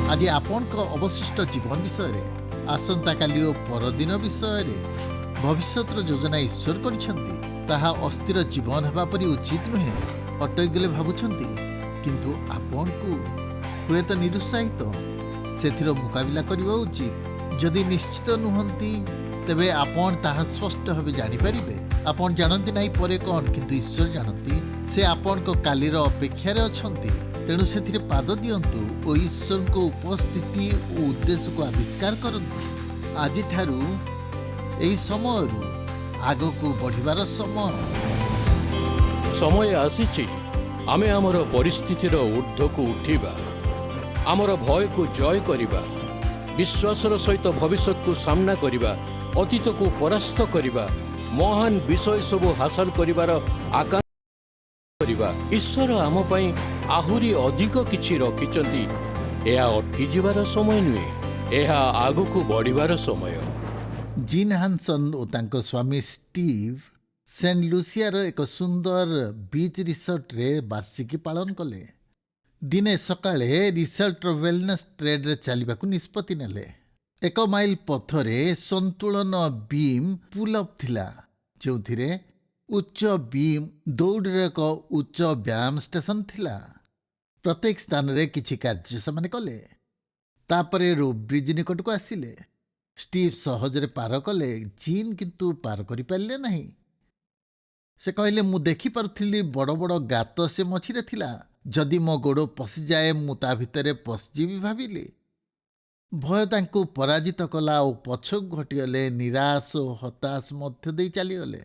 आज आपण अवशिष्ट जीवन विषय आसंता काली ओ परदिन विषय भविष्य योजना ईश्वर करिसेंती अस्थिर जीवन हेबा परि उचित नुहे अटक भावुंट किंतु आपण को हुए तो निरुत्साहित से मुकाबला करने उचित जदि निश्चित नुहति तेबे आपण ताहा स्पष्ट भाव जानीपारे आपण जानती ना परे कौन किंतु ईश्वर जानती से आपण को कालीर अपेक्षार अछंती तेणु से पाद दियंतु और ईश्वर को उपस्थिति और उद्देश्य को आविष्कार करंतु आज ठारू एही समय आग को बढ़िबार समय आसीछि आमे आमर परिस्थितिर ऊर्ध्व को उठिबा आमर भय को जय करिबा विश्वासर सहित भविष्य को सामना करिबा अतीत को परास्त करिबा महान विषय सब हासिल करिबार आकांक्षा करिबा ईश्वर आम पई आहुरी अधिक किछि रखिचंती एहा अटकी जिबार समय नुहे एहा आगु को बढ़िबार समय। जीन हानसन और तांको स्वामी स्टीव सेंट लुसियार एक सुंदर बीच रिसोर्ट रे वार्षिकी पालन कले। दिने सकाळे रिसोर्टर वेलनेस ट्रेड रे चलिबाकू निष्पत्ति नेले। 1 माइल पथरे संतुलन बीम पुल अप थिला जोथिरे उच्च बीम दौड़ एक उच्च व्यायाम स्टेशन थिला। प्रत्येक स्थान रे किछि कार्य से कले तापरे रो ब्रिज निकट को आसिले। स्टीव सहजरे पार कले जीन किंतु पार करि पारले नहीं। से कहले मु देखि पारुथिली बड़ बड़ गात से मछिरे थिला जदि मो गोड़ पशि जाए मु ता भितरे पशिजीवी भाविली। भय तांको पराजित कला और पछक घटिगले निराश और हताश मध्य दे चलीगले।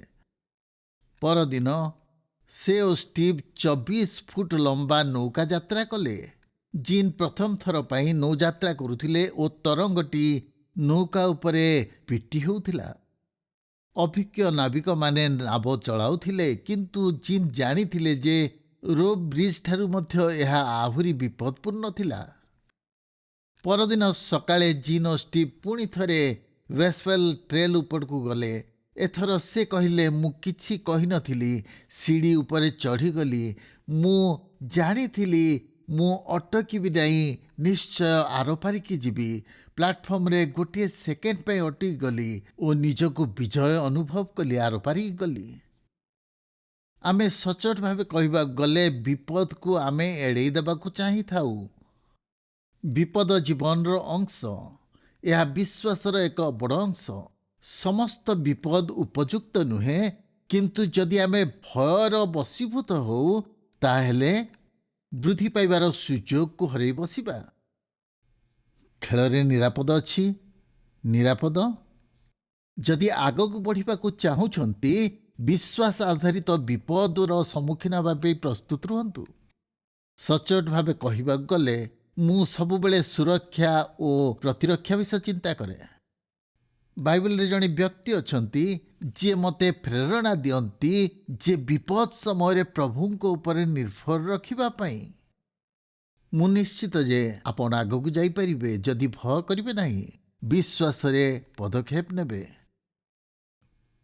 परदिन से और स्टीव 24 फुट लंबा नौका यात्रा कले। जीन प्रथम थर पाई नौ यात्रा करुथिले और तरंगटी नौका उपरे पिटी होउथिला। अभिज्ञ नाविक माने नाव चलाउथिले किंतु जीन जानिथिले जे रोप ब्रिज ठारू मध्य यह आहुरी विपदपूर्ण थिला। परदिन सकाळे जीन और स्टीव पुणी थरे वेस्टफेल ट्रेल ऊपर को गले। एथर से कहले मु किछि कहि नथिली सीढ़ी ऊपर चढ़ी गली मु जानिथिली मु अटकी भी नहीं निश्चय आरपारी की जीवी प्लाटफर्म रे गोटे सेकेंड पे अटकी गली और निजको विजय अनुभव कली आरपारी गली। आमे सचोट भावे कहबा गले विपद को आमे एड़े देबाकू चाहि थाउ। विपद जीवन रो अंश यह विश्वासर एक बड़ अंश। समस्त विपद उपयुक्त नुहे किंतु जदि आमे भयर बसीभूत हो ताहेले वृद्धि पाइबार सुजोग को हरई बसिबा। खेल निरापद अच्छी निरापद जदि आगक बढ़ा चाहूंती विश्वास आधारित विपदर सम्मुखीन होगा प्रस्तुत रुहतु। सचोट भावे कहबा गले मु सबुबेले सुरक्षा और प्रतिरक्षा विषय चिंता करे। बाइबल रे जणे व्यक्ति अछंती जे मते प्रेरणा दियंती जे विपद समय प्रभु को ऊपर निर्भर रखिबा पई। मु निश्चित जे आपण आगकू जाई परिबे जदि भय करिवे नाही विश्वास रे पदक्षेप नेबे।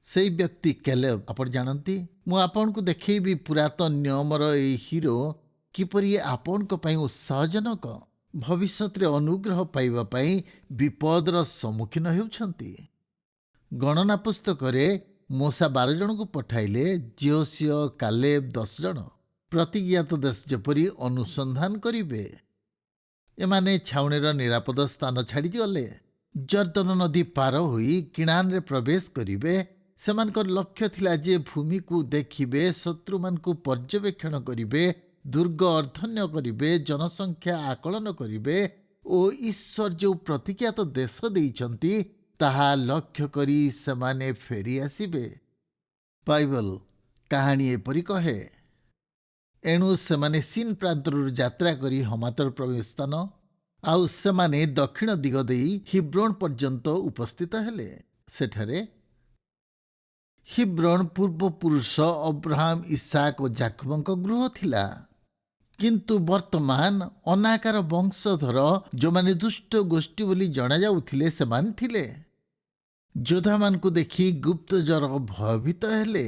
सेई व्यक्ति कैलेब आपण जानती मु आपण को देखैबी पुरातन नियमर ए हीरो किपरि आपण को पई उत्साहजनक भविष्यत रे अनुग्रह पाइबा पई विपदर सम्मुखीन हेउछंती। गणना पुस्तक रे मूसा 12 जन को पठाइले जियोसियो कालेब 10 जन प्रतिज्ञात देश जेपरी अनुसंधान करिवे। एमाने छाउणीर निरापद स्थान छाड़ी गले जर्दन नदी पार होई किणान रे प्रवेश करिवे। सेमानकर लक्ष्य थिला जे भूमि को देखिबे शत्रु मान को पर्यवेक्षण करिवे दुर्ग अर्धन्य करिवे जनसंख्या आकलन करिवे ओ ईश्वर जो प्रतिज्ञात देश देइछंती ताहा लक्ष्य करी सेमाने फेरी आसिबे। बाइबल कहानी एपरी कहे एणु सेमाने सीन प्रांतर यात्रा करी हमातर प्रवेश स्थान आउ सेमाने दक्षिण दिग देई हिब्रोन पर्यंत उपस्थित हेले। सेठारे हिब्रोन पूर्व पुरुष अब्राहम इसाक और जाकबଙ୍କ गृह थिला किंतु वर्तमान अनाकार वंशधर जो माने दुष्ट गोष्ठी बोली जना जाउथिले सेमान थिले। योद्धा मान को देखी गुप्तचर भयभीत हेले।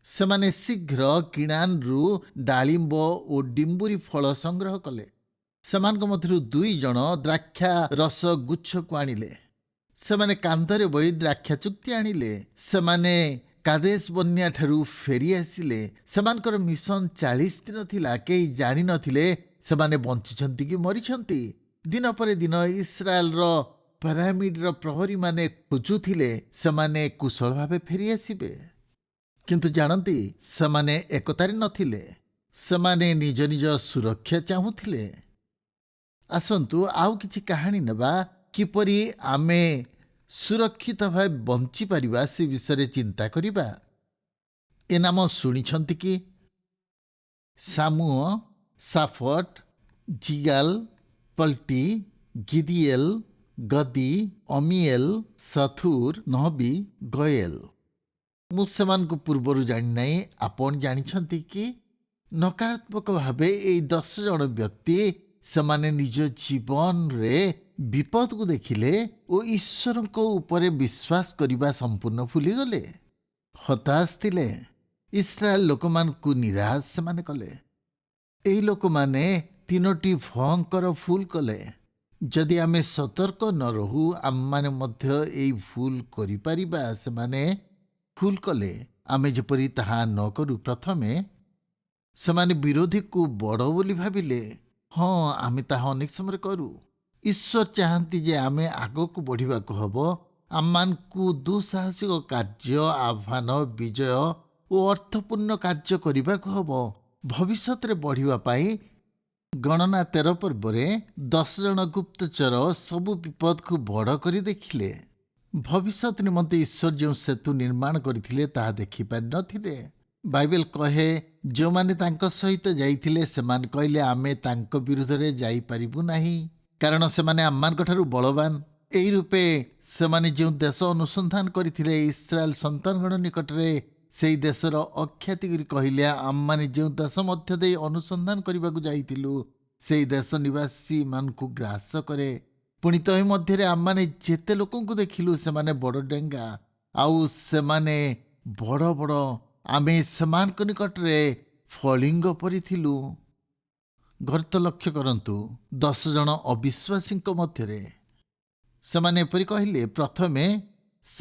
सेमाने शीघ्र किणान रु डालिंब और डिम्बुरी फल संग्रह कले। ସେମାନଙ୍କ ମଧ୍ୟରୁ 2 ଜଣ ଦ୍ରାକ୍ଷା ରସ ଗୁଚ୍ଛକୁ ଆଣିଲେ। ସେମାନେ କାନ୍ଧରେ ବୋଇ ଦ୍ରାକ୍ଷା ଚୁକ୍ତି ଆଣିଲେ। ସେମାନେ କାଦେଶ ବନ୍ୟାଠାରୁ ଫେରି ଆସିଲେ। ସେମାନଙ୍କର ମିଶନ 40 ଦିନ ଥିଲା। କେହି ଜାଣିନଥିଲେ ସେମାନେ ବଞ୍ଚିଛନ୍ତି କି ମରିଛନ୍ତି। ଦିନ ପରେ ଦିନ ଇସ୍ରାଏଲର ପିରାମିଡର ପ୍ରହରୀମାନେ ଖୋଜୁଥିଲେ ସେମାନେ କୁଶଳ ଭାବେ ଫେରିଆସିବେ। କିନ୍ତୁ ଜାଣନ୍ତି ସେମାନେ ଏକତାରେ ନଥିଲେ। ସେମାନେ ନିଜ ନିଜ ସୁରକ୍ଷା ଚାହୁଁଥିଲେ। ଆସନ୍ତୁ ଆଉ କିଛି କାହାଣୀ ନେବା। କିପରି ଆମେ ସୁରକ୍ଷିତ ଭାବେ ବଞ୍ଚିପାରିବା ସେ ବିଷୟରେ ଚିନ୍ତା କରିବା। ଏ ନାମ ଶୁଣିଛନ୍ତି କି? ସାମୁଅ, ସାଫଟ, ଜିଗାଲ, ପଲ୍ଟି, ଗିଦିଏଲ, ଗଦି, ଅମିଏଲ, ସଥୁର, ନହବି, ଗୟେଲ। ମୁଁ ସେମାନଙ୍କୁ ପୂର୍ବରୁ ଜାଣିନାହିଁ। ଆପଣ ଜାଣିଛନ୍ତି କି? ନକାରାତ୍ମକ ଭାବେ ଏଇ 10 ଜଣ ବ୍ୟକ୍ତି ସେମାନେ ନିଜ ଜୀବନରେ ବିପଦକୁ ଦେଖିଲେ ଓ ଈଶ୍ୱରଙ୍କ ଉପରେ ବିଶ୍ୱାସ କରିବା ସମ୍ପୂର୍ଣ୍ଣ ଭୁଲିଗଲେ। ହତାଶ ଥିଲେ। ଇସ୍ରାଏଲ ଲୋକମାନଙ୍କୁ ନିରାଶ ସେମାନେ କଲେ। ଏହି ଲୋକମାନେ 3ଟି ଭୟଙ୍କର ଭୁଲ କଲେ। ଯଦି ଆମେ ସତର୍କ ନ ରହୁ ଆମମାନେ ମଧ୍ୟ ଏଇ ଭୁଲ କରିପାରିବା। ସେମାନେ ଭୁଲ କଲେ। ଆମେ ଯେପରି ତାହା ନ କରୁ। ପ୍ରଥମେ ସେମାନେ ବିରୋଧୀକୁ ବଡ଼ ବୋଲି ଭାବିଲେ। ହଁ, ଆମେ ତାହା ଅନେକ ସମୟରେ କରୁ। ଈଶ୍ୱର ଚାହାନ୍ତି ଯେ ଆମେ ଆଗକୁ ବଢ଼ିବାକୁ ହେବ। ଆମମାନଙ୍କୁ ଦୁଃସାହସିକ କାର୍ଯ୍ୟ, ଆହ୍ୱାନ, ବିଜୟ ଓ ଅର୍ଥପୂର୍ଣ୍ଣ କାର୍ଯ୍ୟ କରିବାକୁ ହେବ। ଭବିଷ୍ୟତରେ ବଢ଼ିବା ପାଇଁ ଗଣନା 13 ପର୍ବରେ 10 ଜଣ ଗୁପ୍ତଚର ସବୁ ବିପଦକୁ ବଡ଼ କରି ଦେଖିଲେ। ଭବିଷ୍ୟତ ନିମନ୍ତେ ଈଶ୍ୱର ଯେଉଁ ସେତୁ ନିର୍ମାଣ କରିଥିଲେ ତାହା ଦେଖିପାରିନଥିଲେ। ବାଇବେଲ କହେ ଯେଉଁମାନେ ତାଙ୍କ ସହିତ ଯାଇଥିଲେ ସେମାନେ କହିଲେ ଆମେ ତାଙ୍କ ବିରୁଦ୍ଧରେ ଯାଇପାରିବୁ ନାହିଁ, କାରଣ ସେମାନେ ଆମମାନଙ୍କଠାରୁ ବଳବାନ। ଏହି ରୂପେ ସେମାନେ ଯେଉଁ ଦେଶ ଅନୁସନ୍ଧାନ କରିଥିଲେ ଇସ୍ରାଏଲ ସନ୍ତାନଗଣ ନିକଟରେ ସେହି ଦେଶର ଅଖ୍ୟାତି କରି କହିଲେ ଆମମାନେ ଯେଉଁ ଦେଶ ମଧ୍ୟ ଦେଇ ଅନୁସନ୍ଧାନ କରିବାକୁ ଯାଇଥିଲୁ ସେହି ଦେଶ ନିବାସୀମାନଙ୍କୁ ଗ୍ରାସ କରେ। ପୁଣି ତହିଁ ମଧ୍ୟରେ ଆମମାନେ ଯେତେ ଲୋକଙ୍କୁ ଦେଖିଲୁ ସେମାନେ ବଡ଼ ଡେଙ୍ଗା ଆଉ ସେମାନେ ବଡ଼ ବଡ଼। ଆମେ ସେମାନଙ୍କ ନିକଟରେ ଫଳିଙ୍ଗ ପରି ଥିଲୁ। ଘରେ ଲକ୍ଷ୍ୟ କରନ୍ତୁ 10 ଜଣ ଅବିଶ୍ୱାସୀଙ୍କ ମଧ୍ୟରେ ସେମାନେ ଏପରି କହିଲେ। ପ୍ରଥମେ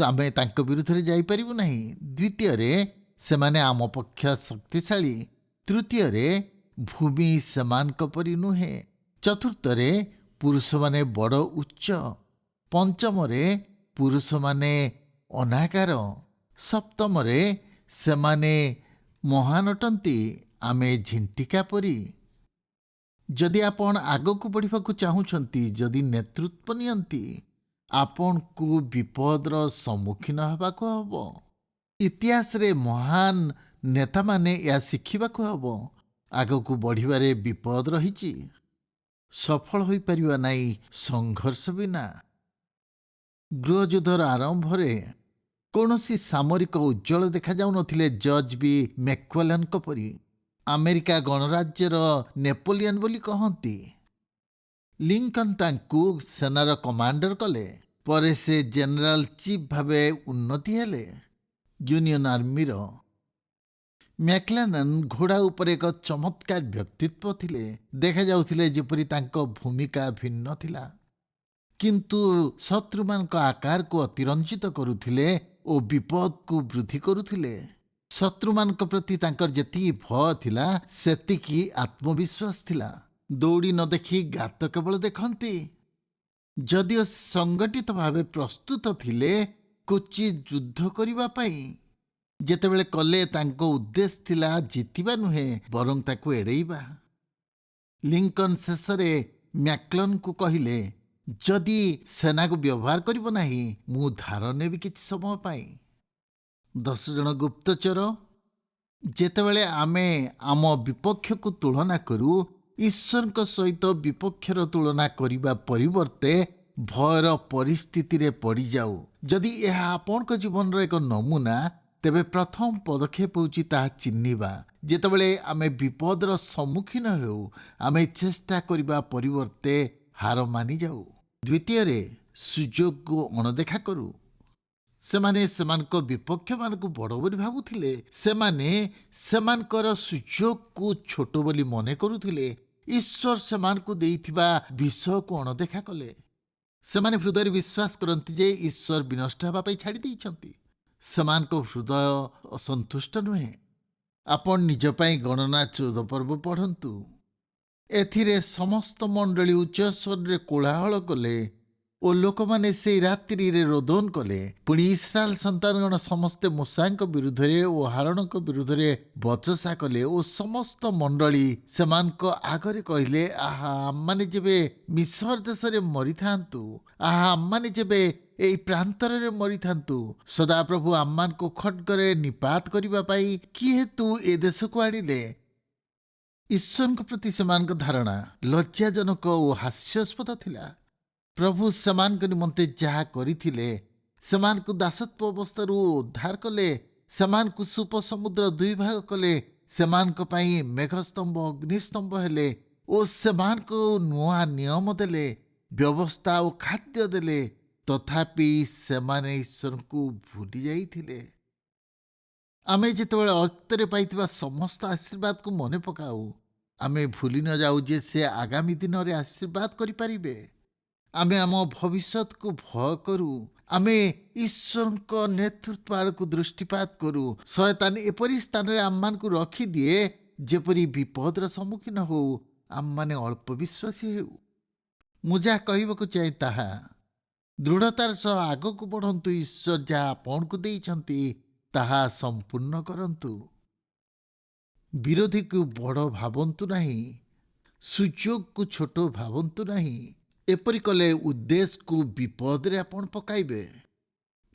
ଆମେ ତାଙ୍କ ବିରୁଦ୍ଧରେ ଯାଇପାରିବୁ ନାହିଁ। ଦ୍ୱିତୀୟରେ ସେମାନେ ଆମ ପକ୍ଷ ଶକ୍ତିଶାଳୀ। ତୃତୀୟରେ ଭୂମି ସେମାନଙ୍କ ପରି ନୁହେଁ। ଚତୁର୍ଥରେ ପୁରୁଷମାନେ ବଡ଼ ଉଚ୍ଚ। ପଞ୍ଚମରେ ପୁରୁଷମାନେ ଅନାକାର। ସପ୍ତମରେ ସେମାନେ ମହାନ ଅଟନ୍ତି। ଆମେ ଝିଣ୍ଟିକା ପରି। ଯଦି ଆପଣ ଆଗକୁ ବଢ଼ିବାକୁ ଚାହୁଁଛନ୍ତି, ଯଦି ନେତୃତ୍ୱ ନିଅନ୍ତି, ଆପଣଙ୍କୁ ବିପଦର ସମ୍ମୁଖୀନ ହେବାକୁ ହେବ। ଇତିହାସରେ ମହାନ ନେତାମାନେ ଏହା ଶିଖିବାକୁ ହେବ। ଆଗକୁ ବଢ଼ିବାରେ ବିପଦ ରହିଛି। ସଫଳ ହୋଇପାରିବା ନାହିଁ ସଂଘର୍ଷ ବିନା। ଗୃହଯୁଦ୍ଧର ଆରମ୍ଭରେ କୌଣସି ସାମରିକ ଉଜ୍ଜ୍ୱଳ ଦେଖାଯାଉନଥିଲେ ଜର୍ଜ ବି ମେକ୍କ୍ଲେଲନଙ୍କ ପରି। ଆମେରିକା ଗଣରାଜ୍ୟର ନେପୋଲିଅନ ବୋଲି କହନ୍ତି। ଲିଙ୍କନ ତାଙ୍କୁ ସେନାର କମାଣ୍ଡର କଲେ। ପରେ ସେ ଜେନେରାଲ ଚିଫ୍ ଭାବେ ଉନ୍ନତି ହେଲେ ୟୁନିୟନ ଆର୍ମିର। ମ୍ୟାକ୍କ୍ଲେଲନ ଘୋଡ଼ା ଉପରେ ଏକ ଚମତ୍କାର ବ୍ୟକ୍ତିତ୍ୱ ଥିଲେ। ଦେଖାଯାଉଥିଲେ ଯେପରି ତାଙ୍କ ଭୂମିକା ଭିନ୍ନ ଥିଲା, କିନ୍ତୁ ଶତ୍ରୁମାନଙ୍କ ଆକାରକୁ ଅତିରଞ୍ଜିତ କରୁଥିଲେ ଓ ବିପଦକୁ ବୃଦ୍ଧି କରୁଥିଲେ। ଶତ୍ରୁମାନଙ୍କ ପ୍ରତି ତାଙ୍କର ଯେତିକି ଭୟ ଥିଲା ସେତିକି ଆତ୍ମବିଶ୍ୱାସ ଥିଲା। ଦୌଡ଼ି ନ ଦେଖି ଗାତ କେବଳ ଦେଖନ୍ତି। ଯଦିଓ ସଂଗଠିତ ଭାବେ ପ୍ରସ୍ତୁତ ଥିଲେ କୋଚିତ୍ ଯୁଦ୍ଧ କରିବା ପାଇଁ, ଯେତେବେଳେ କଲେ ତାଙ୍କ ଉଦ୍ଦେଶ୍ୟ ଥିଲା ଜିତିବା ନୁହେଁ ବରଂ ତାକୁ ଏଡ଼େଇବା। ଲିଙ୍କନ ଶେଷରେ ମ୍ୟାକ୍କ୍ଲେଲନଙ୍କୁ କହିଲେ ଯଦି ସେନାକୁ ବ୍ୟବହାର କରିବ ନାହିଁ ମୁଁ ଧାର ନେବି କିଛି ସମୟ ପାଇଁ। 10 ଜଣ ଗୁପ୍ତଚର। ଯେତେବେଳେ ଆମେ ଆମ ବିପକ୍ଷକୁ ତୁଳନା କରୁ ଈଶ୍ୱରଙ୍କ ସହିତ ବିପକ୍ଷର ତୁଳନା କରିବା ପରିବର୍ତ୍ତେ ଭୟର ପରିସ୍ଥିତିରେ ପଡ଼ିଯାଉ। ଯଦି ଏହା ଆପଣଙ୍କ ଜୀବନର ଏକ ନମୁନା, ତେବେ ପ୍ରଥମ ପଦକ୍ଷେପ ହେଉଛି ତାହା ଚିହ୍ନିବା। ଯେତେବେଳେ ଆମେ ବିପଦର ସମ୍ମୁଖୀନ ହେଉ ଆମେ ଚେଷ୍ଟା କରିବା ପରିବର୍ତ୍ତେ ହାର ମାନିଯାଉ। ଦ୍ୱିତୀୟରେ ସୁଯୋଗକୁ ଅଣଦେଖା କରୁ। ସେମାନେ ସେମାନଙ୍କ ବିପକ୍ଷମାନଙ୍କୁ ବଡ଼ ବୋଲି ଭାବୁଥିଲେ। ସେମାନେ ସେମାନଙ୍କର ସୁଯୋଗକୁ ଛୋଟ ବୋଲି ମନେ କରୁଥିଲେ। ଈଶ୍ୱର ସେମାନଙ୍କୁ ଦେଇଥିବା ବିଷୟକୁ ଅଣଦେଖା କଲେ। ସେମାନେ ହୃଦୟରେ ବିଶ୍ୱାସ କରନ୍ତି ଯେ ଈଶ୍ୱର ବିନଷ୍ଟ ହେବା ପାଇଁ ଛାଡ଼ି ଦେଇଛନ୍ତି। ସେମାନଙ୍କ ହୃଦୟ ଅସନ୍ତୁଷ୍ଟ ନୁହେଁ। ଆପଣ ନିଜ ପାଇଁ ଗଣନା 14 ପର୍ବ ପଢ଼ନ୍ତୁ। ଏଥିରେ ସମସ୍ତ ମଣ୍ଡଳୀ ଉଚ୍ଚସ୍ୱରରେ କୋଳାହଳ କଲେ ଓ ଲୋକମାନେ ସେଇ ରାତ୍ରିରେ ରୋଦନ କଲେ। ପୁଣି ଇସ୍ରାଏଲ ସନ୍ତାନଗଣ ସମସ୍ତେ ମୂଷାଙ୍କ ବିରୁଦ୍ଧରେ ଓ ହାରଣଙ୍କ ବିରୁଦ୍ଧରେ ବଚସା କଲେ ଓ ସମସ୍ତ ମଣ୍ଡଳୀ ସେମାନଙ୍କ ଆଗରେ କହିଲେ, ଆହା ଆମମାନେ ଯେବେ ମିସ୍ର ଦେଶରେ ମରିଥାନ୍ତୁ, ଆହା ଆମମାନେ ଯେବେ ଏଇ ପ୍ରାନ୍ତରରେ ମରିଥାନ୍ତୁ। ସଦାପ୍ରଭୁ ଆମମାନଙ୍କୁ ଖड्गରେ ନିପାତ କରିବା ପାଇଁ କି ହେତୁ ଏ ଦେଶକୁ ଆଣିଲେ? ଈଶ୍ୱରଙ୍କ ପ୍ରତି ସେମାନଙ୍କ ଧାରଣା ଲଜ୍ଜାଜନକ ଓ ହାସ୍ୟାସ୍ପଦ ଥିଲା। ପ୍ରଭୁ ସେମାନଙ୍କ ନିମନ୍ତେ ଯାହା କରିଥିଲେ, ସେମାନଙ୍କୁ ଦାସତ୍ୱ ଅବସ୍ଥାରୁ ଉଦ୍ଧାର କଲେ, ସେମାନଙ୍କୁ ସୁପ ସମୁଦ୍ର 2 ଭାଗ କଲେ, ସେମାନଙ୍କ ପାଇଁ ମେଘସ୍ତମ୍ଭ ଅଗ୍ନିସ୍ତମ୍ଭ ହେଲେ ଓ ସେମାନଙ୍କୁ ନୂଆ ନିୟମ ଦେଲେ, ବ୍ୟବସ୍ଥା ଓ ଖାଦ୍ୟ ଦେଲେ, ତଥାପି ସେମାନେ ଈଶ୍ୱରଙ୍କୁ ଭୁଲି ଯାଇଥିଲେ। ଆମେ ଯେତେବେଳେ ଅର୍ଥରେ ପାଇଥିବା ସମସ୍ତ ଆଶୀର୍ବାଦକୁ ମନେ ପକାଉ, ଆମେ ଭୁଲି ନ ଯାଉ ଯେ ସେ ଆଗାମୀ ଦିନରେ ଆଶୀର୍ବାଦ କରିପାରିବେ। ଆମେ ଆମ ଭବିଷ୍ୟତକୁ ଭୟ କରୁ। ଆମେ ଈଶ୍ୱରଙ୍କ ନେତୃତ୍ୱ ଆଡ଼କୁ ଦୃଷ୍ଟିପାତ କରୁ। ଶୟତାନ ଏପରି ସ୍ଥାନରେ ଆମମାନଙ୍କୁ ରଖିଦିଏ ଯେପରି ବିପଦର ସମ୍ମୁଖୀନ ହେଉ ଆମମାନେ ଅଳ୍ପ ବିଶ୍ୱାସୀ ହେଉ। ମୁଁ ଯାହା କହିବାକୁ ଚାହେଁ ତାହା ଦୃଢ଼ତାର ସହ ଆଗକୁ ବଢ଼ନ୍ତୁ। ଈଶ୍ୱର ଯାହା ଆପଣଙ୍କୁ ଦେଇଛନ୍ତି ତାହା ସମ୍ପୂର୍ଣ୍ଣ କରନ୍ତୁ। ବିରୋଧୀକୁ ବଡ଼ ଭାବନ୍ତୁ ନାହିଁ, ସୁଯୋଗକୁ ଛୋଟ ଭାବନ୍ତୁ ନାହିଁ। ଏପରି କଲେ ଉଦ୍ଦେଶ୍ୟକୁ ବିପଦରେ ଆପଣ ପକାଇବେ।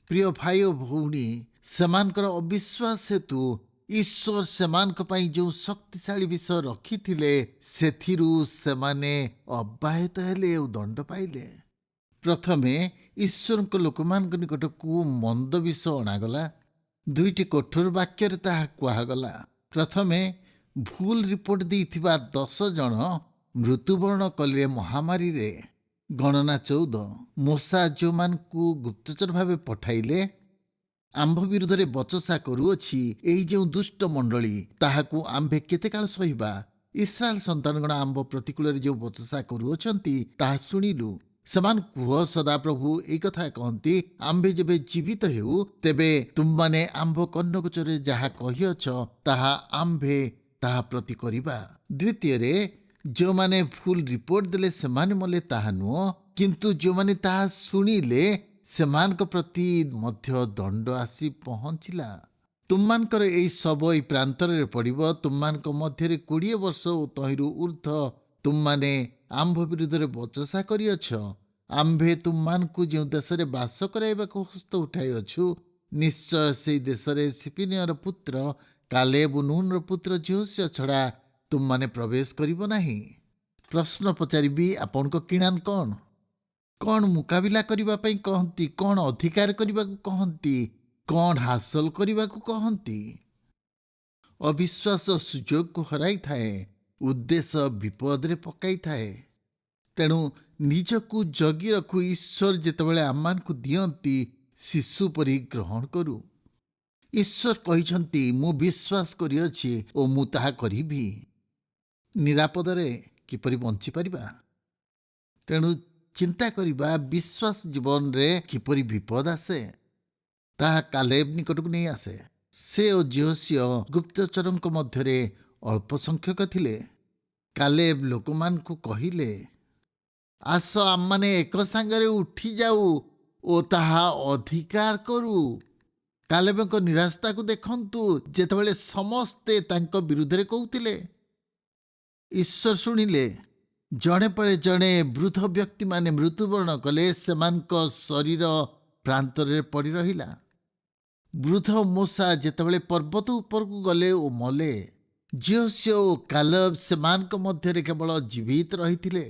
ପ୍ରିୟ ଭାଇ ଓ ଭଉଣୀ, ସେମାନଙ୍କର ଅବିଶ୍ୱାସ ହେତୁ ଈଶ୍ୱର ସେମାନଙ୍କ ପାଇଁ ଯେଉଁ ଶକ୍ତିଶାଳୀ ବିଷୟ ରଖିଥିଲେ, ସେଥିରୁ ସେମାନେ ଅବ୍ୟାହତ ହେଲେ ଓ ଦଣ୍ଡ ପାଇଲେ। ପ୍ରଥମେ ଈଶ୍ୱରଙ୍କ ଲୋକମାନଙ୍କ ନିକଟକୁ ମନ୍ଦ ବିଷୟ ଅଣାଗଲା। 2ଟି କଠୋର ବାକ୍ୟରେ ତାହା କୁହାଗଲା। ପ୍ରଥମେ ଭୁଲ ରିପୋର୍ଟ ଦେଇଥିବା 10 ଜଣ ମୃତ୍ୟୁବରଣ କଲେ ମହାମାରୀରେ। ଗଣନା 14। ମୂଷା ଯେଉଁମାନଙ୍କୁ ଗୁପ୍ତଚର ଭାବେ ପଠାଇଲେ, ଆମ୍ଭ ବିରୁଦ୍ଧରେ ବଚସା କରୁଅଛି ଏହି ଯେଉଁ ଦୁଷ୍ଟ ମଣ୍ଡଳୀ, ତାହାକୁ ଆମ୍ଭେ କେତେ କାଳ ସହିବା? ଇସ୍ରାଏଲ ସନ୍ତାନଗଣ ଆମ୍ଭ ପ୍ରତିକୂଳରେ ଯେଉଁ ବଚସା କରୁଅଛନ୍ତି ତାହା ଶୁଣିଲୁ। ସେମାନଙ୍କୁ କୁହ, ସଦାପ୍ରଭୁ ଏଇ କଥା କହନ୍ତି, ଆମ୍ଭେ ଯେବେ ଜୀବିତ ହେଉ, ତେବେ ତୁମମାନେ ଆମ୍ଭ କର୍ଣ୍ଣଗୋଚରରେ ଯାହା କହିଅଛ ତାହା ଆମ୍ଭେ ତାହା ପ୍ରତି କରିବା। ଦ୍ୱିତୀୟରେ, ଯେଉଁମାନେ ଭୁଲ ରିପୋର୍ଟ ଦେଲେ ସେମାନେ ମଲେ ତାହା ନୁହଁ, କିନ୍ତୁ ଯେଉଁମାନେ ତାହା ଶୁଣିଲେ ସେମାନଙ୍କ ପ୍ରତି ମଧ୍ୟ ଦଣ୍ଡ ଆସି ପହଞ୍ଚିଲା। ତୁମମାନଙ୍କର ଏହି ଶବ ଏହି ପ୍ରାନ୍ତରରେ ପଡ଼ିବ। ତୁମମାନଙ୍କ ମଧ୍ୟରେ 20 ବର୍ଷ ଓ ତହିଁରୁ ଉର୍ଦ୍ଧ୍ୱ ତୁମମାନେ ଆମ୍ଭ ବିରୁଦ୍ଧରେ ବଚସା କରିଅଛ। ଆମ୍ଭେ ତୁମମାନଙ୍କୁ ଯେଉଁ ଦେଶରେ ବାସ କରାଇବାକୁ ହସ୍ତ ଉଠାଇଅଛୁ, ନିଶ୍ଚୟ ସେହି ଦେଶରେ ସିପିନିୟର ପୁତ୍ର କାଲେବ ଓ ନୁନର ପୁତ୍ର ଯୋଶୁଆ ଛଡ଼ା ତୁମମାନେ ପ୍ରବେଶ କରିବ ନାହିଁ। ପ୍ରଶ୍ନ ପଚାରିବି, ଆପଣଙ୍କ କିଣାନ କ'ଣ? କ'ଣ ମୁକାବିଲା କରିବା ପାଇଁ କହନ୍ତି? କ'ଣ ଅଧିକାର କରିବାକୁ କହନ୍ତି? କ'ଣ ହାସଲ କରିବାକୁ କହନ୍ତି? ଅବିଶ୍ୱାସ ସୁଯୋଗକୁ ହରାଇଥାଏ, ଉଦ୍ଦେଶ୍ୟ ବିପଦରେ ପକାଇଥାଏ। ତେଣୁ ନିଜକୁ ଜଗି ରଖୁ। ଈଶ୍ୱର ଯେତେବେଳେ ଆମମାନଙ୍କୁ ଦିଅନ୍ତି, ଶିଶୁ ପରି ଗ୍ରହଣ କରୁ। ଈଶ୍ୱର କହିଛନ୍ତି, ମୁଁ ବିଶ୍ୱାସ କରିଅଛି ଓ ମୁଁ ତାହା କରିବି। ନିରାପଦରେ କିପରି ବଞ୍ଚିପାରିବା? ତେଣୁ ଚିନ୍ତା କରିବା, ବିଶ୍ୱାସ ଜୀବନରେ କିପରି ବିପଦ ଆସେ। ତାହା କାଲେବ ନିକଟକୁ ନେଇ ଆସେ। ସେ ଓ ଯୋଶୁଆ ଗୁପ୍ତଚରଙ୍କ ମଧ୍ୟରେ ଅଳ୍ପ ସଂଖ୍ୟକ ଥିଲେ। କାଲେବ ଲୋକମାନଙ୍କୁ କହିଲେ, ଆସ ଆମମାନେ ଏକ ସାଙ୍ଗରେ ଉଠିଯାଉ ଓ ତାହା ଅଧିକାର କରୁ। କାଲେବଙ୍କ ନିରାଶତାକୁ ଦେଖନ୍ତୁ, ଯେତେବେଳେ ସମସ୍ତେ ତାଙ୍କ ବିରୁଦ୍ଧରେ କହୁଥିଲେ। ଈଶ୍ୱର ଶୁଣିଲେ। ଜଣେ ପରେ ଜଣେ ବୃଦ୍ଧ ବ୍ୟକ୍ତିମାନେ ମୃତ୍ୟୁବରଣ କଲେ। ସେମାନଙ୍କ ଶରୀର ପ୍ରାନ୍ତରରେ ପଡ଼ି ରହିଲା। ବୃଦ୍ଧ ମୂଷା ଯେତେବେଳେ ପର୍ବତ ଉପରକୁ ଗଲେ ଓ ମଲେ, ଯୋଶୁଆ ଓ କାଲେବ ସେମାନଙ୍କ ମଧ୍ୟରେ କେବଳ ଜୀବିତ ରହିଥିଲେ।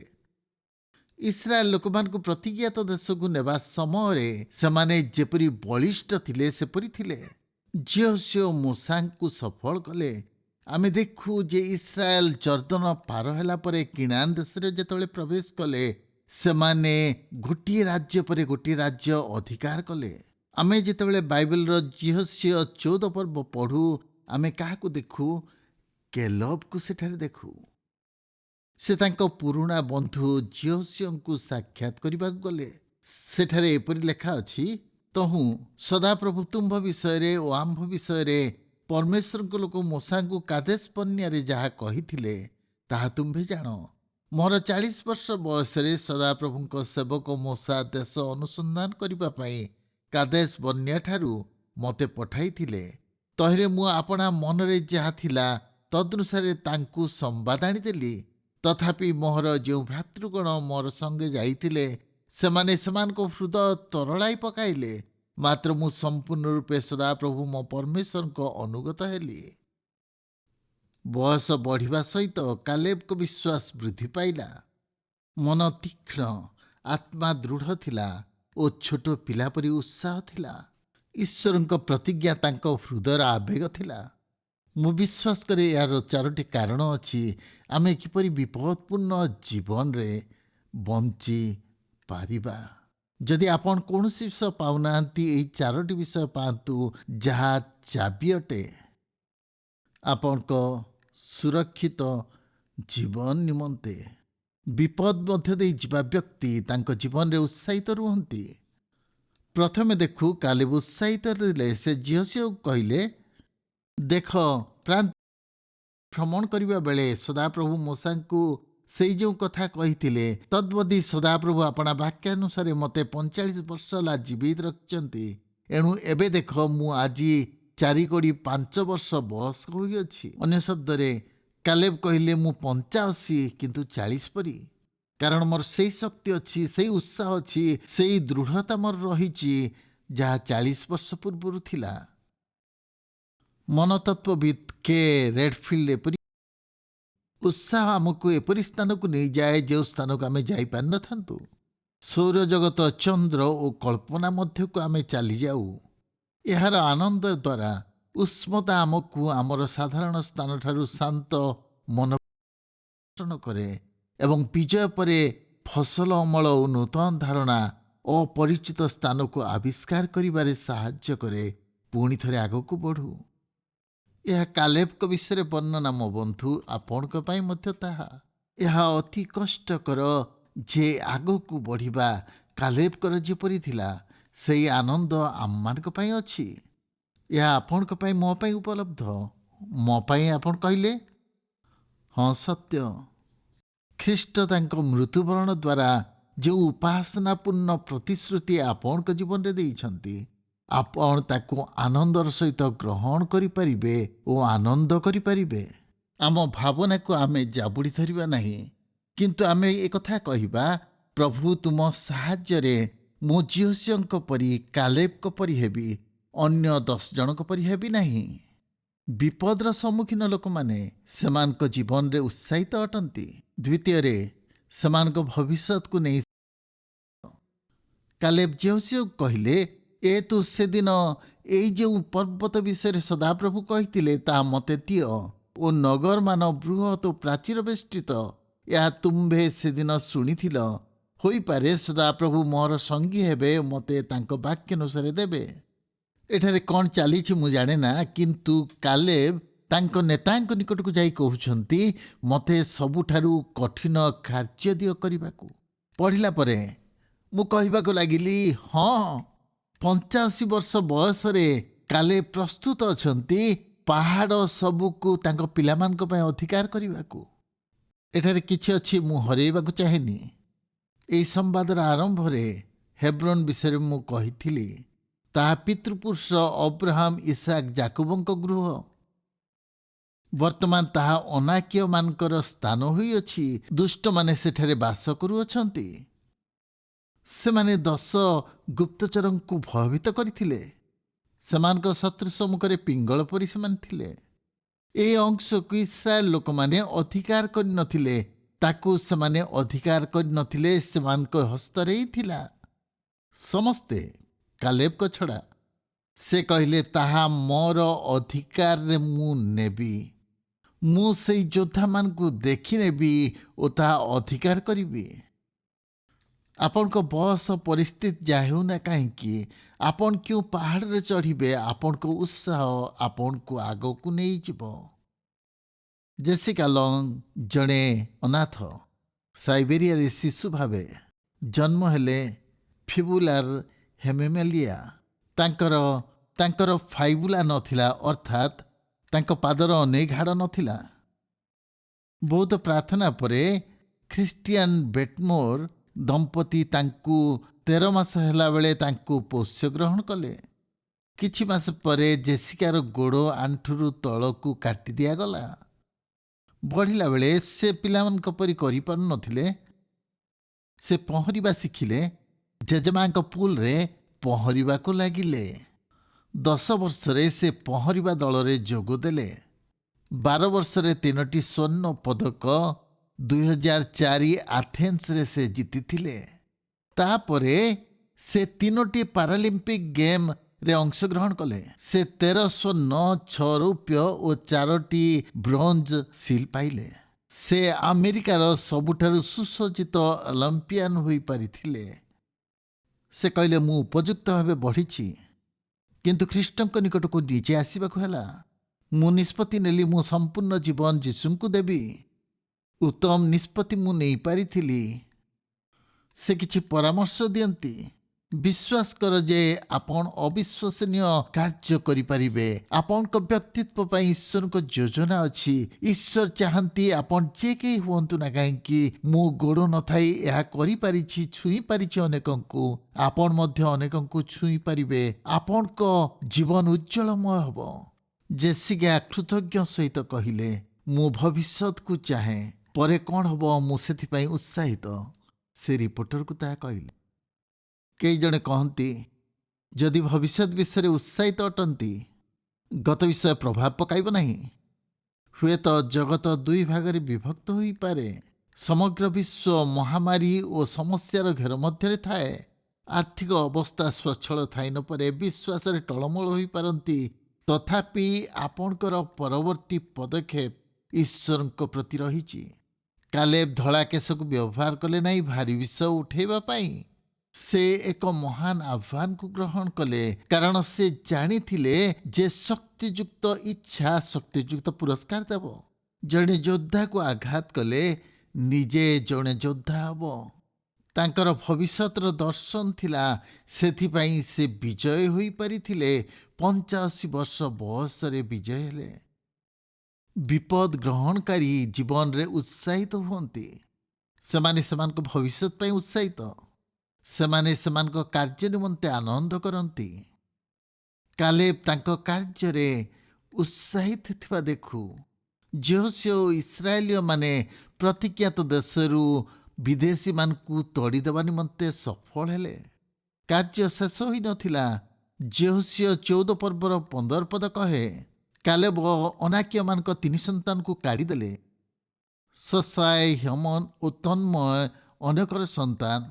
ଇସ୍ରାଏଲ ଲୋକମାନଙ୍କୁ ପ୍ରତିଜ୍ଞାତ ଦେଶକୁ ନେବା ସମୟରେ ସେମାନେ ଯେପରି ବଳିଷ୍ଠ ଥିଲେ ସେପରି ଥିଲେ। ଯୋଶୁଆ ମୂଷାଙ୍କୁ ସଫଳ କଲେ। ଆମେ ଦେଖୁ ଯେ ଇସ୍ରାଏଲ ଜର୍ଦ୍ଦନ ପାର ହେଲା ପରେ କିଣାନ ଦେଶରେ ଯେତେବେଳେ ପ୍ରବେଶ କଲେ, ସେମାନେ ଗୋଟିଏ ରାଜ୍ୟ ପରେ ଗୋଟିଏ ରାଜ୍ୟ ଅଧିକାର କଲେ। ଆମେ ଯେତେବେଳେ ବାଇବେଲର ଯୋଶୁଆ 14 ପର୍ବ ପଢ଼ୁ, ଆମେ କାହାକୁ ଦେଖୁ? କେଲବକୁ ସେଠାରେ ଦେଖୁ। ସେ ତାଙ୍କ ପୁରୁଣା ବନ୍ଧୁ ଜିଓସିଓଙ୍କୁ ସାକ୍ଷାତ କରିବାକୁ ଗଲେ। ସେଠାରେ ଏପରି ଲେଖା ଅଛି, ତହୁଁ ସଦାପ୍ରଭୁ ତୁମ୍ଭ ବିଷୟରେ ଓ ଆମ୍ଭ ବିଷୟରେ ପରମେଶ୍ୱରଙ୍କ ଲୋକ ମୋସାଙ୍କୁ କାଦେଶ ବନ୍ୟାରେ ଯାହା କହିଥିଲେ ତାହା ତୁମ୍ଭେ ଜାଣ। ମୋର 40 ବର୍ଷ ବୟସରେ ସଦାପ୍ରଭୁଙ୍କ ସେବକ ମୋସା ଦେଶ ଅନୁସନ୍ଧାନ କରିବା ପାଇଁ କାଦେଶ ବନ୍ୟାଠାରୁ ମୋତେ ପଠାଇଥିଲେ। ତହିଁରେ ମୁଁ ଆପଣା ମନରେ ଯାହା ଥିଲା ତଦନୁସାରେ ତାଙ୍କୁ ସମ୍ବାଦ ଆଣିଦେଲି। ତଥାପି ମୋହର ଯେଉଁ ଭ୍ରାତୃଗଣ ମୋର ସଙ୍ଗେ ଯାଇଥିଲେ ସେମାନେ ସେମାନଙ୍କ ହୃଦୟ ତରଳାଇ ପକାଇଲେ। ମାତ୍ର ମୁଁ ସମ୍ପୂର୍ଣ୍ଣ ରୂପେ ସଦାପ୍ରଭୁ ମୋ ପରମେଶ୍ୱରଙ୍କ ଅନୁଗତ ହେଲି। ବୟସ ବଢ଼ିବା ସହିତ କାଲେବଙ୍କ ବିଶ୍ୱାସ ବୃଦ୍ଧି ପାଇଲା। ମନ ତୀକ୍ଷ୍ଣ, ଆତ୍ମା ଦୃଢ଼ ଥିଲା ଓ ଛୋଟ ପିଲା ପରି ଉତ୍ସାହ ଥିଲା। ଈଶ୍ୱରଙ୍କ ପ୍ରତିଜ୍ଞା ତାଙ୍କ ହୃଦୟର ଆବେଗ ଥିଲା। ମୁଁ ବିଶ୍ୱାସ କରେ ଏହାର 4ଟି କାରଣ ଅଛି ଆମେ କିପରି ବିପଦପୂର୍ଣ୍ଣ ଜୀବନରେ ବଞ୍ଚିପାରିବା। ଯଦି ଆପଣ କୌଣସି ବିଷୟ ପାଉନାହାନ୍ତି, ଏହି 4ଟି ବିଷୟ ପାଆନ୍ତୁ, ଯାହା ଚାବି ଅଟେ ଆପଣଙ୍କ ସୁରକ୍ଷିତ ଜୀବନ ନିମନ୍ତେ। ବିପଦ ମଧ୍ୟ ଦେଇ ଯିବା ବ୍ୟକ୍ତି ତାଙ୍କ ଜୀବନରେ ଉତ୍ସାହିତ ରୁହନ୍ତି। ପ୍ରଥମେ ଦେଖୁ, କାଲେବ ଉତ୍ସାହିତ ଥିଲେ। ସେ ଜିଓସିଓକୁ କହିଲେ, ଦେଖ, ପ୍ରାନ୍ତ ଭ୍ରମଣ କରିବା ବେଳେ ସଦାପ୍ରଭୁ ମୋସାଙ୍କୁ ସେଇ ଯେଉଁ କଥା କହିଥିଲେ ତଦ୍ବଦୀ ସଦାପ୍ରଭୁ ଆପଣା ବାକ୍ୟାନୁସାରେ ମୋତେ 45 ବର୍ଷ ହେଲା ଜୀବିତ ରଖିଛନ୍ତି। ଏଣୁ ଏବେ ଦେଖ, ମୁଁ ଆଜି 4 ବର୍ଷ ବୟସ୍କ ହୋଇଅଛି। ଅନ୍ୟ ଶବ୍ଦରେ କାଲେବ କହିଲେ, ମୁଁ 85 କିନ୍ତୁ 40 ପରି। କାରଣ ମୋର ସେଇ ଶକ୍ତି ଅଛି, ସେଇ ଉତ୍ସାହ ଅଛି, ସେଇ ଦୃଢ଼ତା ମୋର ରହିଛି ଯାହା 40 ବର୍ଷ ପୂର୍ବରୁ ଥିଲା। ମନତତ୍ତ୍ୱବିତ୍ କେ ରେଡଫିଲ୍ଡ ଏପରି ଉତ୍ସାହ ଆମକୁ ଏପରି ସ୍ଥାନକୁ ନେଇଯାଏ ଯେଉଁ ସ୍ଥାନକୁ ଆମେ ଯାଇପାରିନଥାନ୍ତୁ। ସୌରଜଗତ, ଚନ୍ଦ୍ର ଓ କଳ୍ପନା ମଧ୍ୟକୁ ଆମେ ଚାଲିଯାଉ। ଏହାର ଆନନ୍ଦ ଦ୍ୱାରା ଉଷ୍ମତା ଆମକୁ ଆମର ସାଧାରଣ ସ୍ଥାନଠାରୁ ଶାନ୍ତ ମନ କରେ ଏବଂ ବିଜୟ ପରେ ଫସଲ ଅମଳ ଓ ନୂତନ ଧାରଣା ଅପରିଚିତ ସ୍ଥାନକୁ ଆବିଷ୍କାର କରିବାରେ ସାହାଯ୍ୟ କରେ। ପୁଣି ଥରେ ଆଗକୁ ବଢ଼ୁ। ଏହା କାଲେବଙ୍କ ବିଷୟରେ ବର୍ଣ୍ଣନା ମୋ ବନ୍ଧୁ, ଆପଣଙ୍କ ପାଇଁ ମଧ୍ୟ ତାହା। ଏହା ଅତି କଷ୍ଟକର ଯେ ଆଗକୁ ବଢ଼ିବା କାଲେବଙ୍କର ଯେପରି ଥିଲା, ସେଇ ଆନନ୍ଦ ଆମମାନଙ୍କ ପାଇଁ ଅଛି। ଏହା ଆପଣଙ୍କ ପାଇଁ, ମୋ ପାଇଁ ଉପଲବ୍ଧ। ମୋ ପାଇଁ ଆପଣ କହିଲେ, ହଁ ସତ୍ୟ। ଖ୍ରୀଷ୍ଟ ତାଙ୍କ ମୃତ୍ୟୁବରଣ ଦ୍ୱାରା ଯେଉଁ ଉପାସନାପୂର୍ଣ୍ଣ ପ୍ରତିଶ୍ରୁତି ଆପଣଙ୍କ ଜୀବନରେ ଦେଇଛନ୍ତି, ଆପଣ ତାକୁ ଆନନ୍ଦର ସହିତ ଗ୍ରହଣ କରିପାରିବେ ଓ ଆନନ୍ଦ କରିପାରିବେ। ଆମ ଭାବନାକୁ ଆମେ ଜାବୁଡ଼ି ଧରିବା ନାହିଁ, କିନ୍ତୁ ଆମେ ଏକଥା କହିବା, ପ୍ରଭୁ ତୁମ ସାହାଯ୍ୟରେ ମୁଁ ଜିଓସିଓଙ୍କ ପରି, କାଲେବଙ୍କ ପରି ହେବି, ଅନ୍ୟ 10 ଜଣଙ୍କ ପରି ହେବି ନାହିଁ। ବିପଦର ସମ୍ମୁଖୀନ ଲୋକମାନେ ସେମାନଙ୍କ ଜୀବନରେ ଉତ୍ସାହିତ ଅଟନ୍ତି। ଦ୍ୱିତୀୟରେ, ସେମାନଙ୍କ ଭବିଷ୍ୟତକୁ ନେଇ କାଲେବ ଜିଓସିଓକୁ କହିଲେ, ଏ ତୁ ସେଦିନ ଏଇ ଯେଉଁ ପର୍ବତ ବିଷୟରେ ସଦାପ୍ରଭୁ କହିଥିଲେ ତାହା ମୋତେ ଦିଅ ଓ ନଗରମାନ ବୃହତ୍ ଓ ପ୍ରାଚୀର ବେଷ୍ଟିତ। ଏହା ତୁମ୍ଭେ ସେଦିନ ଶୁଣିଥିଲ। ହୋଇପାରେ ସଦାପ୍ରଭୁ ମୋର ସଙ୍ଗୀ ହେବେ, ମୋତେ ତାଙ୍କ ବାକ୍ୟାନୁସାରେ ଦେବେ। ଏଠାରେ କ'ଣ ଚାଲିଛି ମୁଁ ଜାଣେ ନା, କିନ୍ତୁ କାଲେବ ତାଙ୍କ ନେତାଙ୍କ ନିକଟକୁ ଯାଇ କହୁଛନ୍ତି, ମୋତେ ସବୁଠାରୁ କଠିନ କାର୍ଯ୍ୟ ଦିଅ କରିବାକୁ। ପଢ଼ିଲା ପରେ ମୁଁ କହିବାକୁ ଲାଗିଲି, ହଁ, 85 ବର୍ଷ ବୟସରେ କାଲେବ ପ୍ରସ୍ତୁତ ଅଛନ୍ତି ପାହାଡ଼ ସବୁକୁ ତାଙ୍କ ପିଲାମାନଙ୍କ ପାଇଁ ଅଧିକାର କରିବାକୁ। ଏଠାରେ କିଛି ଅଛି ମୁଁ ହରେଇବାକୁ ଚାହେଁନି। ଏହି ସମ୍ବାଦର ଆରମ୍ଭରେ ହେବ୍ରୋନ ବିଷୟରେ ମୁଁ କହିଥିଲି। ତାହା ପିତୃପୁରୁଷ ଅବ୍ରାହମ, ଇସାକ, ଯାକୋବଙ୍କ ଗୃହ। ବର୍ତ୍ତମାନ ତାହା ଅନାକୀୟମାନଙ୍କର ସ୍ଥାନ ହୋଇଅଛି। ଦୁଷ୍ଟମାନେ ସେଠାରେ ବାସ କରୁଅଛନ୍ତି। ସେମାନେ 10 ଗୁପ୍ତଚରଙ୍କୁ ଭୟଭୀତ କରିଥିଲେ। ସେମାନଙ୍କ ଶତ୍ରୁ ସମ୍ମୁଖରେ ପିଙ୍ଗଳ ପରି ସେମାନେ ଥିଲେ। ଏ ଅଂଶକୁ ଇସ୍ରାଏଲ ଲୋକମାନେ ଅଧିକାର କରିନଥିଲେ। ତାକୁ ସେମାନେ ଅଧିକାର କରିନଥିଲେ, ସେମାନଙ୍କ ହସ୍ତରେ ହିଁ ଥିଲା। ସମସ୍ତେ, କାଲେବଙ୍କ ଛଡ଼ା। ସେ କହିଲେ, ତାହା ମୋର ଅଧିକାରରେ ମୁଁ ନେବି। ମୁଁ ସେଇ ଯୋଦ୍ଧାମାନଙ୍କୁ ଦେଖିନେବି ଓ ତାହା ଅଧିକାର କରିବି। ଆପଣଙ୍କ ବୟସ, ପରିସ୍ଥିତି ଯାହା ହେଉନା କାହିଁକି, ଆପଣ କେଉଁ ପାହାଡ଼ରେ ଚଢ଼ିବେ, ଆପଣଙ୍କ ଉତ୍ସାହ ଆପଣଙ୍କୁ ଆଗକୁ ନେଇଯିବ। ଜେସିକା ଲଙ୍ଗ ଜଣେ ଅନାଥ ସାଇବେରିଆରେ ଶିଶୁ ଭାବେ ଜନ୍ମ ହେଲେ ଫିବୁଲାର ହେମିମେଲିଆ। ତାଙ୍କର ଫାଇବୁଲା ନଥିଲା, ଅର୍ଥାତ୍ ତାଙ୍କ ପାଦର ଅନେକ ହାଡ଼ ନଥିଲା। ବହୁତ ପ୍ରାର୍ଥନା ପରେ ଖ୍ରୀଷ୍ଟିଆନ ବେଟମୋର ଦମ୍ପତି ତାଙ୍କୁ 13 ମାସ ହେଲା ବେଳେ ତାଙ୍କୁ ପୋଷ୍ୟ ଗ୍ରହଣ କଲେ। କିଛି ମାସ ପରେ ଜେସିକାର ଗୋଡ଼ ଆଣ୍ଠୁରୁ ତଳକୁ କାଟି ଦିଆଗଲା। ବଢ଼ିଲା ବେଳେ ସେ ପିଲାମାନଙ୍କ ପରି କରିପାରୁନଥିଲେ। ସେ ପହଁରିବା ଶିଖିଲେ। ଜେଜେମାଙ୍କ ପୁଲରେ ପହଁରିବାକୁ ଲାଗିଲେ। 10 ବର୍ଷରେ ସେ ପହଁରିବା ଦଳରେ ଯୋଗ ଦେଲେ। 12 ବର୍ଷରେ 3ଟି ସ୍ୱର୍ଣ୍ଣ ପଦକ 2004 ଆଥେନ୍ସରେ ସେ ଜିତିଥିଲେ। ତାପରେ ସେ 3ଟି ପାରାଲିମ୍ପିକ୍ ଗେମ୍ରେ ଅଂଶଗ୍ରହଣ କଲେ। ସେ 13 ସ୍ୱର୍ଣ୍ଣ, 6 ରୌପ୍ୟ ଓ 4ଟି ବ୍ରୋଞ୍ଜ ସିଲ୍ ପାଇଲେ। ସେ ଆମେରିକାର ସବୁଠାରୁ ସୁସଜ୍ଜିତ ଅଲମ୍ପିଆନ୍ ହୋଇପାରିଥିଲେ। ସେ କହିଲେ, ମୁଁ ଉପଯୁକ୍ତ ଭାବେ ବଢ଼ିଛି, କିନ୍ତୁ ଖ୍ରୀଷ୍ଟଙ୍କ ନିକଟକୁ ନିଜେ ଆସିବାକୁ ହେଲା। ମୁଁ ନିଷ୍ପତ୍ତି ନେଲି, ମୁଁ ସମ୍ପୂର୍ଣ୍ଣ ଜୀବନ ଯୀଶୁଙ୍କୁ ଦେବି। ଉତ୍ତମ ନିଷ୍ପତ୍ତି ମୁଁ ନେଇପାରିଥିଲି। ସେ କିଛି ପରାମର୍ଶ ଦିଅନ୍ତି। ବିଶ୍ୱାସ କର ଯେ ଆପଣ ଅବିଶ୍ୱସନୀୟ କାର୍ଯ୍ୟ କରିପାରିବେ। ଆପଣଙ୍କ ବ୍ୟକ୍ତିତ୍ୱ ପାଇଁ ଈଶ୍ୱରଙ୍କ ଯୋଜନା ଅଛି। ଈଶ୍ୱର ଚାହାନ୍ତି ଆପଣ ଯେ କେହି ହୁଅନ୍ତୁ ନା କାହିଁକି, ମୁଁ ଗୋଡ଼ ନଥାଇ ଏହା କରିପାରିଛି, ଛୁଇଁପାରିଛି ଅନେକଙ୍କୁ। ଆପଣ ମଧ୍ୟ ଅନେକଙ୍କୁ ଛୁଇଁ ପାରିବେ। ଆପଣଙ୍କ ଜୀବନ ଉଜ୍ଜଳମୟ ହେବ। ଜେସିକା କୃତଜ୍ଞ ସହିତ କହିଲେ, ମୁଁ ଭବିଷ୍ୟତକୁ ଚାହେଁ। ପରେ କ'ଣ ହେବ ମୁଁ ସେଥିପାଇଁ ଉତ୍ସାହିତ। ସେ ରିପୋର୍ଟରକୁ ତାହା କହିଲେ। କେହି ଜଣେ କହନ୍ତି, ଯଦି ଭବିଷ୍ୟତ ବିଷୟରେ ଉତ୍ସାହିତ ଅଟନ୍ତି, ଗତ ବିଷୟ ପ୍ରଭାବ ପକାଇବ ନାହିଁ। ହୁଏତ ଜଗତ 2 ଭାଗରେ ବିଭକ୍ତ ହୋଇପାରେ। ସମଗ୍ର ବିଶ୍ୱ ମହାମାରୀ ଓ ସମସ୍ୟାର ଘେର ମଧ୍ୟରେ ଥାଏ। ଆର୍ଥିକ ଅବସ୍ଥା ସ୍ୱଚ୍ଛଳ ଥାଇ ନପାରେ, ବିଶ୍ୱାସରେ ଟଳମଳ ହୋଇପାରନ୍ତି। ତଥାପି ଆପଣଙ୍କର ପରବର୍ତ୍ତୀ ପଦକ୍ଷେପ ଈଶ୍ୱରଙ୍କ ପ୍ରତି ରହିଛି। କାଲେବ ଧଳା କେଶକୁ ବ୍ୟବହାର କଲେ ନାହିଁ ଭାରୀ ବିଷୟ ଉଠାଇବା ପାଇଁ। ସେ ଏକ ମହାନ ଆହ୍ୱାନକୁ ଗ୍ରହଣ କଲେ, କାରଣ ସେ ଜାଣିଥିଲେ ଯେ ଶକ୍ତିଯୁକ୍ତ ଇଚ୍ଛା ଶକ୍ତିଯୁକ୍ତ ପୁରସ୍କାର ଦେବ। ଜଣେ ଯୋଦ୍ଧାକୁ ଆଘାତ କଲେ ନିଜେ ଜଣେ ଯୋଦ୍ଧା ହେବ। ତାଙ୍କର ଭବିଷ୍ୟତର ଦର୍ଶନ ଥିଲା, ସେଥିପାଇଁ ସେ ବିଜୟ ହୋଇପାରିଥିଲେ। 85 ବର୍ଷ ବୟସରେ ବିଜୟ ହେଲେ। ବିପଦ ଗ୍ରହଣକାରୀ ଜୀବନରେ ଉତ୍ସାହିତ ହୁଅନ୍ତି। ସେମାନେ ସେମାନଙ୍କ ଭବିଷ୍ୟତ ପାଇଁ ଉତ୍ସାହିତ। ସେମାନେ ସେମାନଙ୍କ କାର୍ଯ୍ୟ ନିମନ୍ତେ ଆନନ୍ଦ କରନ୍ତି। କାଲେବ ତାଙ୍କ କାର୍ଯ୍ୟରେ ଉତ୍ସାହିତ ଥିବା ଦେଖୁ। ଯହୋଶୁଆ ଓ ଇସ୍ରାଏଲୀୟମାନେ ପ୍ରତିଜ୍ଞାତ ଦେଶରୁ ବିଦେଶୀମାନଙ୍କୁ ତଡ଼ିଦେବା ନିମନ୍ତେ ସଫଳ ହେଲେ। କାର୍ଯ୍ୟ ଶେଷ ହୋଇନଥିଲା। ଯହୋଶୁଆ 14 ପର୍ବର 15 ପଦ କହେ, କାଲେବ ଅନାକୀୟମାନଙ୍କ 3 ସନ୍ତାନଙ୍କୁ କାଢ଼ିଦେଲେ। ସସାଇ, ହେମନ ଓ ତନ୍ମୟ ଅନେକର ସନ୍ତାନ।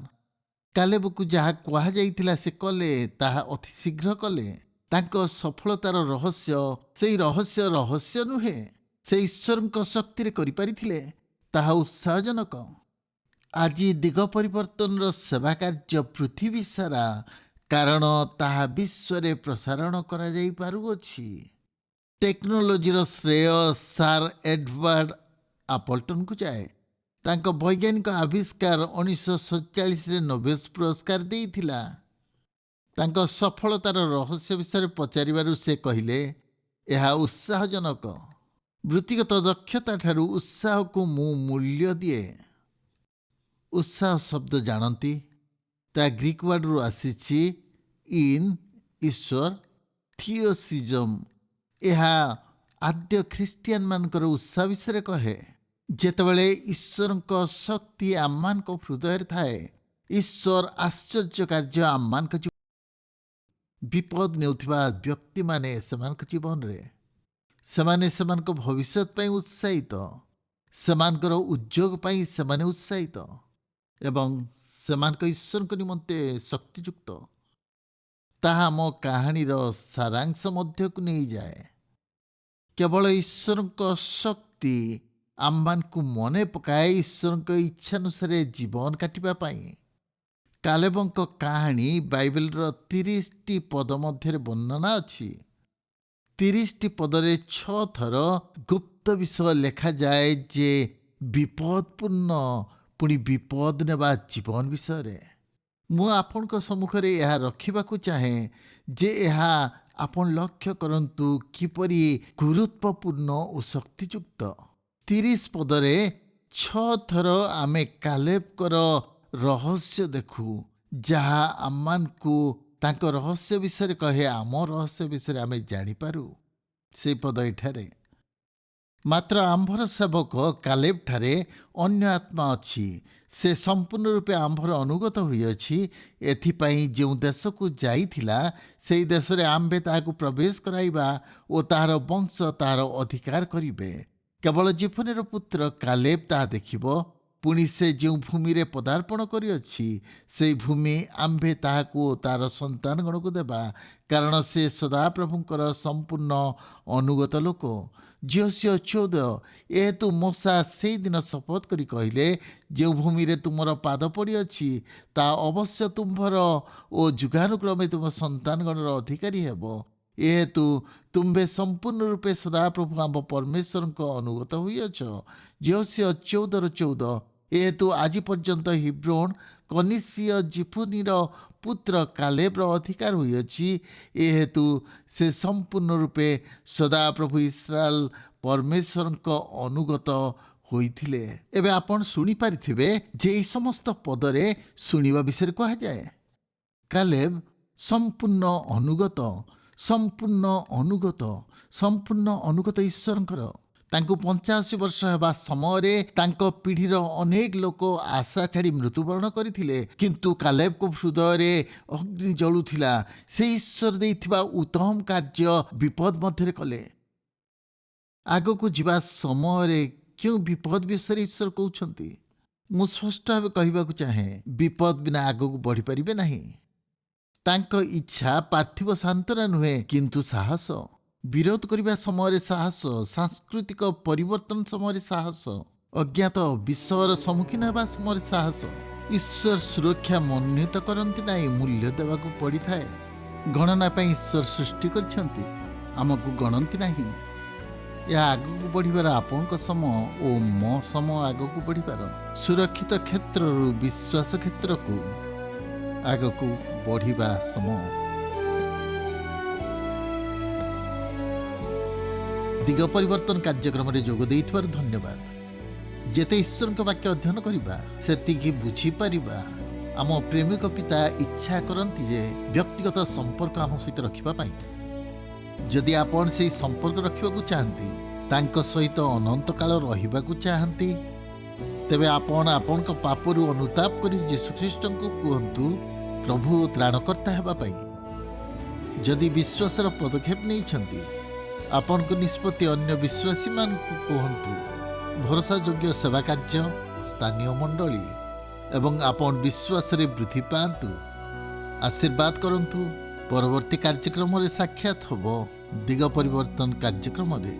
କାଲେବକୁ ଯାହା କୁହାଯାଇଥିଲା ସେ କଲେ, ତାହା ଅତି ଶୀଘ୍ର କଲେ। ତାଙ୍କ ସଫଳତାର ରହସ୍ୟ, ସେହି ରହସ୍ୟ ନୁହେଁ। ସେ ଈଶ୍ୱରଙ୍କ ଶକ୍ତିରେ କରିପାରିଥିଲେ। ତାହା ଉତ୍ସାହଜନକ। ଆଜି ଦିଗ ପରିବର୍ତ୍ତନର ସେବା କାର୍ଯ୍ୟ ପୃଥିବୀ ସାରା, କାରଣ ତାହା ବିଶ୍ୱରେ ପ୍ରସାରଣ କରାଯାଇପାରୁଅଛି। ଟେକ୍ନୋଲୋଜିର ଶ୍ରେୟ ସାର୍ ଏଡୱାର୍ଡ ଆପଲ୍ଟନଙ୍କୁ ଯାଏ। ତାଙ୍କ ବୈଜ୍ଞାନିକ ଆବିଷ୍କାର 1947ରେ ନୋବେଲ ପୁରସ୍କାର ଦେଇଥିଲା। ତାଙ୍କ ସଫଳତାର ରହସ୍ୟ ବିଷୟରେ ପଚାରିବାରୁ ସେ କହିଲେ, ଏହା ଉତ୍ସାହଜନକ। ବୃତ୍ତିଗତ ଦକ୍ଷତାଠାରୁ ଉତ୍ସାହକୁ ମୁଁ ମୂଲ୍ୟ ଦିଏ। ଉତ୍ସାହ ଶବ୍ଦ ଜାଣନ୍ତି? ତା ଗ୍ରୀକ୍ ୱାର୍ଡରୁ ଆସିଛି ଇନ୍ ଈଶ୍ୱର, ଥିଓସିଜମ। ଏହା ଆଦ୍ୟ ଖ୍ରୀଷ୍ଟିଆନମାନଙ୍କର ଉତ୍ସାହ ବିଷୟରେ କହେ। ଯେତେବେଳେ ଈଶ୍ୱରଙ୍କ ଶକ୍ତି ଆମମାନଙ୍କ ହୃଦୟରେ ଥାଏ, ଈଶ୍ୱର ଆଶ୍ଚର୍ଯ୍ୟ କାର୍ଯ୍ୟ ଆମମାନଙ୍କ ବିପଦ ନେଉଥିବା ବ୍ୟକ୍ତିମାନେ ସେମାନଙ୍କ ଜୀବନରେ, ସେମାନେ ସେମାନଙ୍କ ଭବିଷ୍ୟତ ପାଇଁ ଉତ୍ସାହିତ। ସେମାନଙ୍କର ଉଦ୍ୟୋଗ ପାଇଁ ସେମାନେ ଉତ୍ସାହିତ ଏବଂ ସେମାନଙ୍କ ଈଶ୍ୱରଙ୍କ ନିମନ୍ତେ ଶକ୍ତିଯୁକ୍ତ। ତାହା ଆମ କାହାଣୀର ସାରାଂଶ ମଧ୍ୟକୁ ନେଇଯାଏ। କେବଳ ଈଶ୍ୱରଙ୍କ ଶକ୍ତି ଆମମାନଙ୍କୁ ମନେ ପକାଏ ଈଶ୍ୱରଙ୍କ ଇଚ୍ଛାନୁସାରେ ଜୀବନ କାଟିବା ପାଇଁ। କାଲେବଙ୍କ କାହାଣୀ ବାଇବେଲର 30ଟି ପଦ ମଧ୍ୟରେ ବର୍ଣ୍ଣନା ଅଛି। 30ଟି ପଦରେ 6 ଥର ଗୁପ୍ତ ଗୁପ୍ତ ବିଷୟ ଲେଖାଯାଏ ଯେ ବିପଦପୂର୍ଣ୍ଣ ପୁଣି ବିପଦ ନେବା ଜୀବନ ବିଷୟରେ। ମୁଁ ଆପଣଙ୍କ ସମ୍ମୁଖରେ ଏହା ରଖିବାକୁ ଚାହେଁ ଯେ ଏହା ଆପଣ ଲକ୍ଷ୍ୟ କରନ୍ତୁ କିପରି ଗୁରୁତ୍ୱପୂର୍ଣ୍ଣ ଓ ଶକ୍ତିଯୁକ୍ତ। 30 ପଦରେ 6 ଥର ଆମେ କାଲେବଙ୍କର ରହସ୍ୟ ଦେଖୁ, ଯାହା ଆମମାନଙ୍କୁ ତାଙ୍କ ରହସ୍ୟ ବିଷୟରେ କହେ। ଆମ ରହସ୍ୟ ବିଷୟରେ ଆମେ ଜାଣିପାରୁ ସେହି ପଦ ଏଠାରେ। ମାତ୍ର ଆମ୍ଭର ସେବକ କାଲେବଠାରେ ଅନ୍ୟ ଆତ୍ମା ଅଛି। ସେ ସମ୍ପୂର୍ଣ୍ଣ ରୂପେ ଆମ୍ଭର ଅନୁଗତ ହୋଇଅଛି। ଏଥିପାଇଁ ଯେଉଁ ଦେଶକୁ ଯାଇଥିଲା ସେହି ଦେଶରେ ଆମ୍ଭେ ତାହାକୁ ପ୍ରବେଶ କରାଇବା ଓ ତାହାର ବଂଶ ତାହାର ଅଧିକାର କରିବେ। କେବଳ ଜିଫନିର ପୁତ୍ର କାଲେବ ତାହା ଦେଖିବ। ପୁଣି ସେ ଯେଉଁ ଭୂମିରେ ପଦାର୍ପଣ କରିଅଛି ସେହି ଭୂମି ଆମ୍ଭେ ତାହାକୁ ତାହାର ସନ୍ତାନଗଣକୁ ଦେବା, କାରଣ ସେ ସଦାପ୍ରଭୁଙ୍କର ସମ୍ପୂର୍ଣ୍ଣ ଅନୁଗତ ଲୋକ। ଝିଅସିଅ 14 ଏହେତୁ ମୋଶା ସେଇଦିନ ଶପଥ କରି କହିଲେ, ଯେଉଁ ଭୂମିରେ ତୁମର ପାଦ ପଡ଼ିଅଛି ତାହା ଅବଶ୍ୟ ତୁମ୍ଭର ଓ ଯୁଗାନୁକ୍ରମେ ତୁମ ସନ୍ତାନଗଣର ଅଧିକାରୀ ହେବ। ଏହେତୁ ତୁମ୍ଭେ ସମ୍ପୂର୍ଣ୍ଣ ରୂପେ ସଦାପ୍ରଭୁ ଆମ୍ଭ ପରମେଶ୍ୱରଙ୍କ ଅନୁଗତ ହୋଇଅଛ। ଝିଅସିଅ 14 ଏହେତୁ ଆଜି ପର୍ଯ୍ୟନ୍ତ ହିବ୍ରୋନ କନିସୀୟ ଜିଫନିର ପୁତ୍ର କାଲେବର ଅଧିକାର ହୋଇଅଛି। ଏହେତୁ ସେ ସମ୍ପୂର୍ଣ୍ଣ ରୂପେ ସଦାପ୍ରଭୁ ଇସ୍ରାଏଲ ପରମେଶ୍ୱରଙ୍କ ଅନୁଗତ ହୋଇଥିଲେ। ଏବେ ଆପଣ ଶୁଣିପାରିଥିବେ ଯେ ଏହି ସମସ୍ତ ପଦରେ ଶୁଣିବା ବିଷୟରେ କୁହାଯାଏ। କାଲେବ ସମ୍ପୂର୍ଣ୍ଣ ଅନୁଗତ, ସମ୍ପୂର୍ଣ୍ଣ ଅନୁଗତ, ସମ୍ପୂର୍ଣ୍ଣ ଅନୁଗତ ଈଶ୍ୱରଙ୍କର। ତାଙ୍କୁ 85 ବର୍ଷ ହେବା ସମୟରେ ତାଙ୍କ ପିଢ଼ିର ଅନେକ ଲୋକ ଆଶା ଛାଡ଼ି ମୃତ୍ୟୁବରଣ କରିଥିଲେ, କିନ୍ତୁ କାଲେବଙ୍କ ହୃଦୟରେ ଅଗ୍ନି ଜଳୁଥିଲା। ସେ ଈଶ୍ୱର ଦେଇଥିବା ଉତ୍ତମ କାର୍ଯ୍ୟ ବିପଦ ମଧ୍ୟରେ କଲେ। ଆଗକୁ ଯିବା ସମୟରେ କେଉଁ ବିପଦ ବିଷୟରେ ଈଶ୍ୱର କହୁଛନ୍ତି? ମୁଁ ସ୍ପଷ୍ଟ ଭାବେ କହିବାକୁ ଚାହେଁ, ବିପଦ ବିନା ଆଗକୁ ବଢ଼ିପାରିବେ ନାହିଁ। ତାଙ୍କ ଇଚ୍ଛା ପାର୍ଥିବ ସାନ୍ତ୍ୱନା ନୁହେଁ, କିନ୍ତୁ ସାହସ। ବିରୋଧ କରିବା ସମୟରେ ସାହସ, ସାଂସ୍କୃତିକ ପରିବର୍ତ୍ତନ ସମୟରେ ସାହସ, ଅଜ୍ଞାତ ବିଷୟର ସମ୍ମୁଖୀନ ହେବା ସମୟରେ ସାହସ। ଈଶ୍ୱର ସୁରକ୍ଷା ମନୋନୀତ କରନ୍ତି ନାହିଁ, ମୂଲ୍ୟ ଦେବାକୁ ପଡ଼ିଥାଏ। ଗଣନା ପାଇଁ ଈଶ୍ୱର ସୃଷ୍ଟି କରିଛନ୍ତି, ଆମକୁ ଗଣନ୍ତି ନାହିଁ। ଏହା ଆଗକୁ ବଢ଼ିବାର ଆପଣଙ୍କ ସମୟ ଓ ମୋ ସମୟ ଆଗକୁ ବଢ଼ିବାର, ସୁରକ୍ଷିତ କ୍ଷେତ୍ରରୁ ବିଶ୍ୱାସ କ୍ଷେତ୍ରକୁ ଆଗକୁ ବଢ଼ିବା ସମୟ। ଦିଗ ପରିବର୍ତ୍ତନ କାର୍ଯ୍ୟକ୍ରମରେ ଯୋଗ ଦେଇଥିବାରୁ ଧନ୍ୟବାଦ। ଯେତେ ଈଶ୍ୱରଙ୍କ ବାକ୍ୟ ଅଧ୍ୟୟନ କରିବା ସେତିକି ବୁଝିପାରିବା। ଆମ ପ୍ରେମିକ ପିତା ଇଚ୍ଛା କରନ୍ତି ଯେ ବ୍ୟକ୍ତିଗତ ସମ୍ପର୍କ ଆମ ସହିତ ରଖିବା ପାଇଁ। ଯଦି ଆପଣ ସେହି ସମ୍ପର୍କ ରଖିବାକୁ ଚାହାନ୍ତି, ତାଙ୍କ ସହିତ ଅନନ୍ତ କାଳ ରହିବାକୁ ଚାହାନ୍ତି, ତେବେ ଆପଣ ଆପଣଙ୍କ ପାପରୁ ଅନୁତାପ କରି ଯୀଶୁଖ୍ରୀଷ୍ଟଙ୍କୁ କୁହନ୍ତୁ ପ୍ରଭୁ ଓ ତ୍ରାଣକର୍ତ୍ତା ହେବା ପାଇଁ। ଯଦି ବିଶ୍ୱାସର ପଦକ୍ଷେପ ନେଇଛନ୍ତି, ଆପଣଙ୍କ ନିଷ୍ପତ୍ତି ଅନ୍ୟ ବିଶ୍ୱାସୀମାନଙ୍କୁ କୁହନ୍ତୁ। ଭରସାଯୋଗ୍ୟ ସେବା କାର୍ଯ୍ୟ, ସ୍ଥାନୀୟ ମଣ୍ଡଳୀ ଏବଂ ଆପଣ ବିଶ୍ୱାସରେ ବୃଦ୍ଧି ପାଆନ୍ତୁ। ଆଶୀର୍ବାଦ କରନ୍ତୁ। ପରବର୍ତ୍ତୀ କାର୍ଯ୍ୟକ୍ରମରେ ସାକ୍ଷାତ ହେବ ଦିଗ ପରିବର୍ତ୍ତନ କାର୍ଯ୍ୟକ୍ରମରେ।